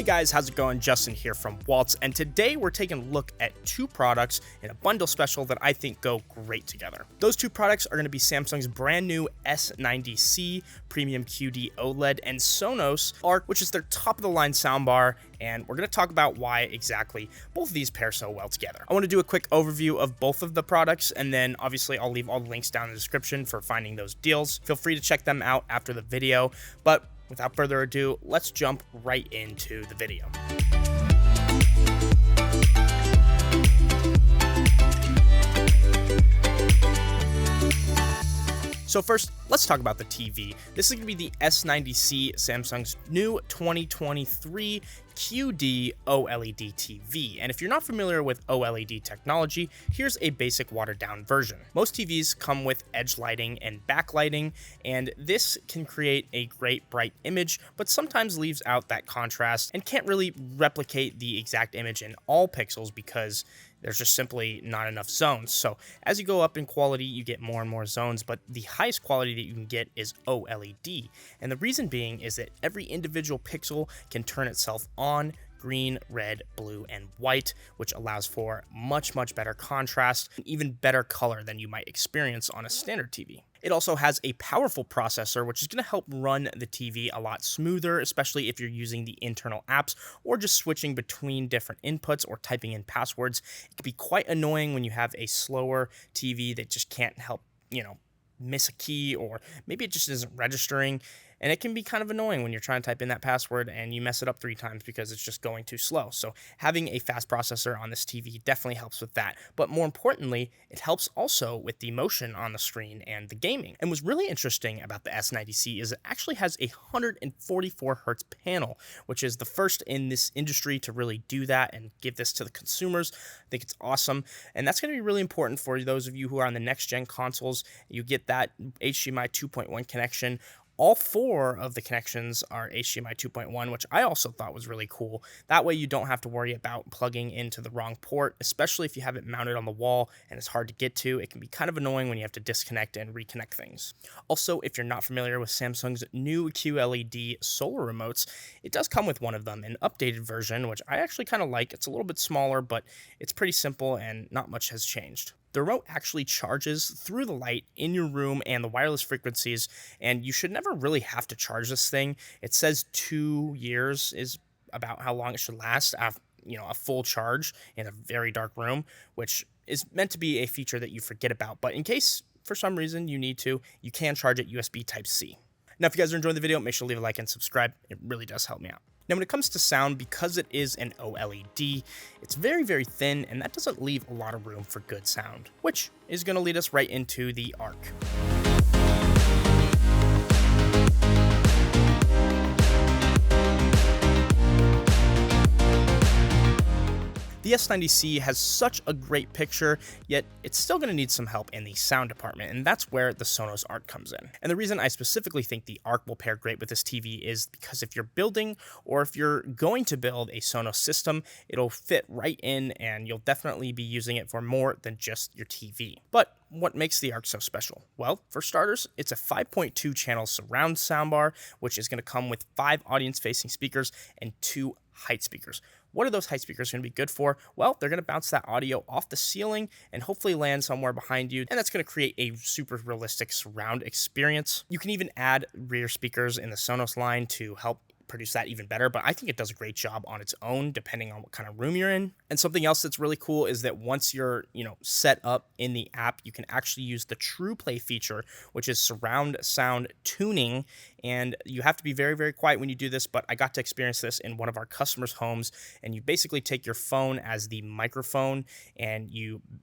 guys, how's it going? Justin here from Waltz, and today we're taking a look at two products in a bundle special that I think go great together. Those two products are going to be Samsung's brand new S90C Premium QD OLED and Sonos Arc, which is their top of the line soundbar, and we're going to talk about why exactly both of these pair so well together. I want to do a quick overview of both of the products, and then obviously I'll leave all the links down in the description for finding those deals. Feel free to check them out after the video, but without further ado, let's jump right into the video. So first, let's talk about the TV. This is going to be the S90C, Samsung's new 2023 QD OLED TV. And if you're not familiar with OLED technology, here's a basic watered down version. Most TVs come with edge lighting and backlighting, and this can create a great bright image, but sometimes leaves out that contrast and can't really replicate the exact image in all pixels because there's just simply not enough zones. So as you go up in quality, you get more and more zones, but the highest quality that you can get is OLED. And the reason being is that every individual pixel can turn itself on green, red, blue, and white, which allows for much better contrast and even better color than you might experience on a standard TV. It also has a powerful processor, which is going to help run the TV a lot smoother, especially if you're using the internal apps or just switching between different inputs or typing in passwords. It can be quite annoying when you have a slower TV that just can't help, miss a key, or maybe it just isn't registering. And it can be kind of annoying when you're trying to type in that password and you mess it up 3 times because it's just going too slow. So having a fast processor on this TV definitely helps with that. But more importantly, it helps also with the motion on the screen and the gaming. And what's really interesting about the S90C is it actually has a 144 hertz panel, which is the first in this industry to really do that and give this to the consumers. I think it's awesome. And that's going to be really important for those of you who are on the next gen consoles. You get that HDMI 2.1 connection. All 4 of the connections are HDMI 2.1, which I also thought was really cool. That way you don't have to worry about plugging into the wrong port, especially if you have it mounted on the wall and it's hard to get to. It can be kind of annoying when you have to disconnect and reconnect things. Also, if you're not familiar with Samsung's new QLED solar remotes, it does come with one of them, an updated version, which I actually kind of like. It's a little bit smaller, but it's pretty simple and not much has changed. The remote actually charges through the light in your room and the wireless frequencies, and you should never really have to charge this thing. It says 2 years is about how long it should last after, a full charge in a very dark room, which is meant to be a feature that you forget about. But in case for some reason you need to, you can charge it USB Type-C. Now, if you guys are enjoying the video, make sure to leave a like and subscribe. It really does help me out. Now, when it comes to sound, because it is an OLED, it's very thin, and that doesn't leave a lot of room for good sound, which is going to lead us right into the ARC. The S90C has such a great picture, yet it's still going to need some help in the sound department, and that's where the Sonos Arc comes in. And the reason I specifically think the Arc will pair great with this TV is because if you're building or if you're going to build a Sonos system, it'll fit right in and you'll definitely be using it for more than just your TV. But what makes the Arc so special? Well, for starters, it's a 5.2 channel surround soundbar, which is going to come with 5 audience-facing speakers and 2 height speakers. What are those height speakers going to be good for? Well, they're going to bounce that audio off the ceiling and hopefully land somewhere behind you, and that's going to create a super realistic surround experience. You can even add rear speakers in the Sonos line to help produce that even better, but I think it does a great job on its own depending on what kind of room you're in. And something else that's really cool is that once you're set up in the app, you can actually use the Trueplay feature, which is surround sound tuning, and you have to be very quiet when you do this, but I got to experience this in one of our customers' homes, and you basically take your phone as the microphone and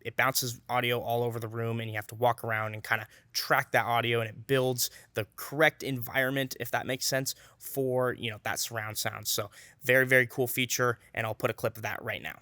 it bounces audio all over the room, and you have to walk around and kind of track that audio, and it builds the correct environment, if that makes sense, for that surround sound. So very cool feature, and I'll put a clip of that right now.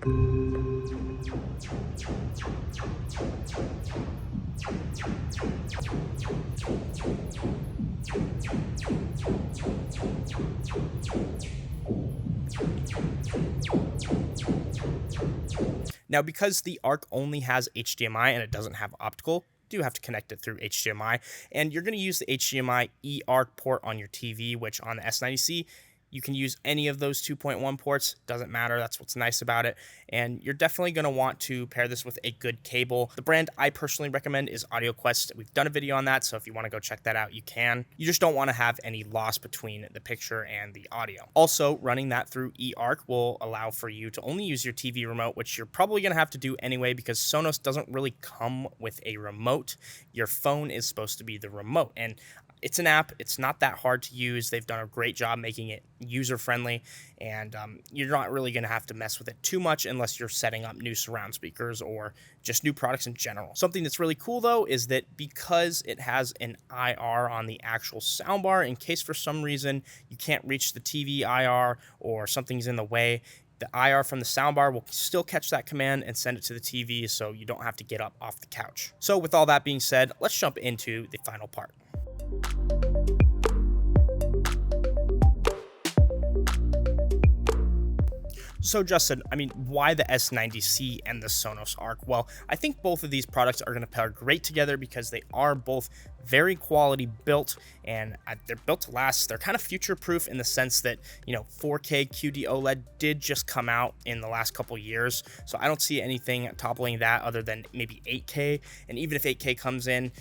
Now, because the Arc only has HDMI and it doesn't have optical, do have to connect it through HDMI, and you're going to use the HDMI eARC port on your TV, which on the S90C, You can use any of those 2.1 ports, doesn't matter, that's what's nice about it. And you're definitely going to want to pair this with a good cable. The brand I personally recommend is AudioQuest. We've done a video on that, so if you want to go check that out, you can. You just don't want to have any loss between the picture and the audio. Also, running that through ARC will allow for you to only use your TV remote, which you're probably going to have to do anyway because Sonos doesn't really come with a remote. Your phone is supposed to be the remote, and it's an app. It's not that hard to use. They've done a great job making it user-friendly, and you're not really going to have to mess with it too much unless you're setting up new surround speakers or just new products in general. Something that's really cool, though, is that because it has an IR on the actual soundbar, in case for some reason you can't reach the TV IR or something's in the way, the IR from the soundbar will still catch that command and send it to the TV so you don't have to get up off the couch. So with all that being said, let's jump into the final part. So Justin, why the S90C and the Sonos Arc? Well, I think both of these products are going to pair great together because they are both very quality built, and they're built to last. They're kind of future-proof in the sense that, 4K QD OLED did just come out in the last couple years, so I don't see anything toppling that other than maybe 8K, and even if 8K comes in,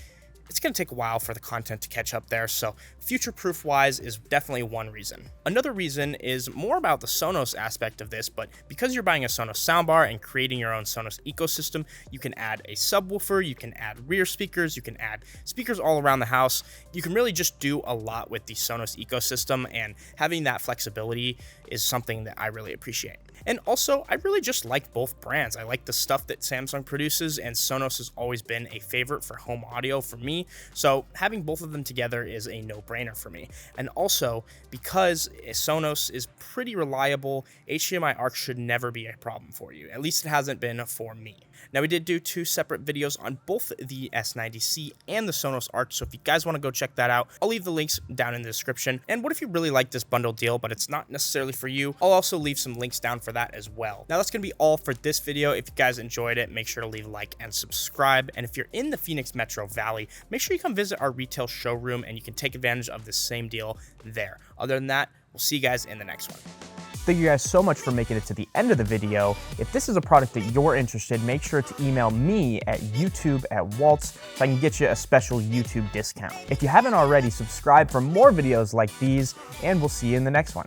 it's going to take a while for the content to catch up there, so future-proof wise is definitely one reason. Another reason is more about the Sonos aspect of this, but because you're buying a Sonos soundbar and creating your own Sonos ecosystem, you can add a subwoofer, you can add rear speakers, you can add speakers all around the house. You can really just do a lot with the Sonos ecosystem, and having that flexibility is something that I really appreciate. And also, I really just like both brands. I like the stuff that Samsung produces, and Sonos has always been a favorite for home audio for me, so having both of them together is a no-brainer for me. And also, because Sonos is pretty reliable, HDMI ARC should never be a problem for you. At least it hasn't been for me. Now, we did do two separate videos on both the S90C and the Sonos Arc, so if you guys want to go check that out, I'll leave the links down in the description. And what if you really like this bundle deal, but it's not necessarily for you? I'll also leave some links down for that as well. Now, that's going to be all for this video. If you guys enjoyed it, make sure to leave a like and subscribe. And if you're in the Phoenix Metro Valley, make sure you come visit our retail showroom and you can take advantage of the same deal there. Other than that, we'll see you guys in the next one. Thank you guys so much for making it to the end of the video. If this is a product that you're interested, make sure to email me at youtube@waltz so I can get you a special YouTube discount. If you haven't already, subscribe for more videos like these, and we'll see you in the next one.